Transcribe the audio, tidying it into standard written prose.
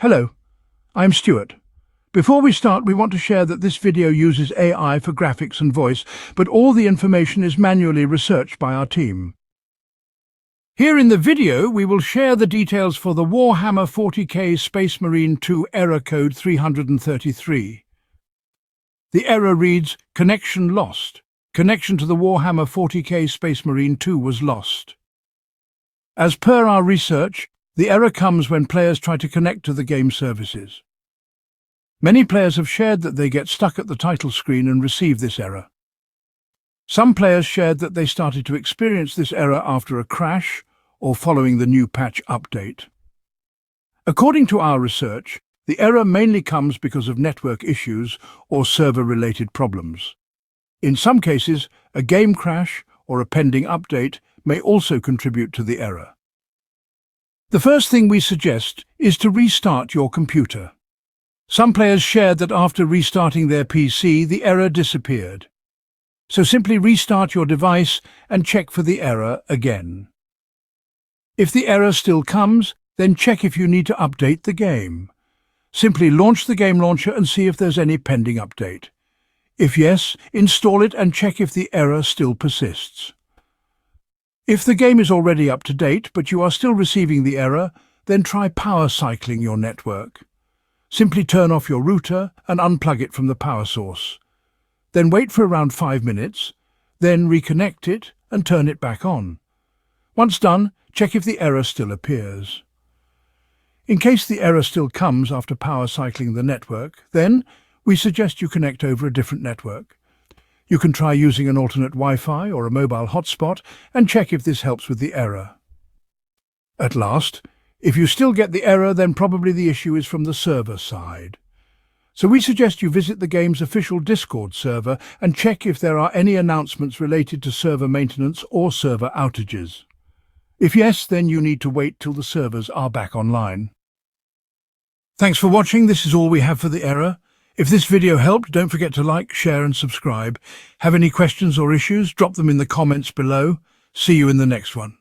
Hello, I'm Stuart. Before we start, we want to share that this video uses AI for graphics and voice, but all the information is manually researched by our team. Here in the video, we will share the details for the Warhammer 40k Space Marine 2 error code 333. The error reads, "Connection lost. Connection to the Warhammer 40k Space Marine 2 was lost." As per our research, the error comes when players try to connect to the game services. Many players have shared that they get stuck at the title screen and receive this error. Some players shared that they started to experience this error after a crash or following the new patch update. According to our research, the error mainly comes because of network issues or server-related problems. In some cases, a game crash or a pending update may also contribute to the error. The first thing we suggest is to restart your computer. Some players shared that after restarting their PC, the error disappeared. So simply restart your device and check for the error again. If the error still comes, then check if you need to update the game. Simply launch the game launcher and see if there's any pending update. If yes, install it and check if the error still persists. If the game is already up to date but you are still receiving the error, then try power cycling your network. Simply turn off your router and unplug it from the power source. Then wait for around 5 minutes, then reconnect it and turn it back on. Once done, check if the error still appears. In case the error still comes after power cycling the network, then we suggest you connect over a different network. You can try using an alternate Wi-Fi or a mobile hotspot and check if this helps with the error. At last, if you still get the error, then probably the issue is from the server side. So we suggest you visit the game's official Discord server and check if there are any announcements related to server maintenance or server outages. If yes, then you need to wait till the servers are back online. Thanks for watching. This is all we have for the error. If this video helped, don't forget to like, share and subscribe. Have any questions or issues? Drop them in the comments below. See you in the next one.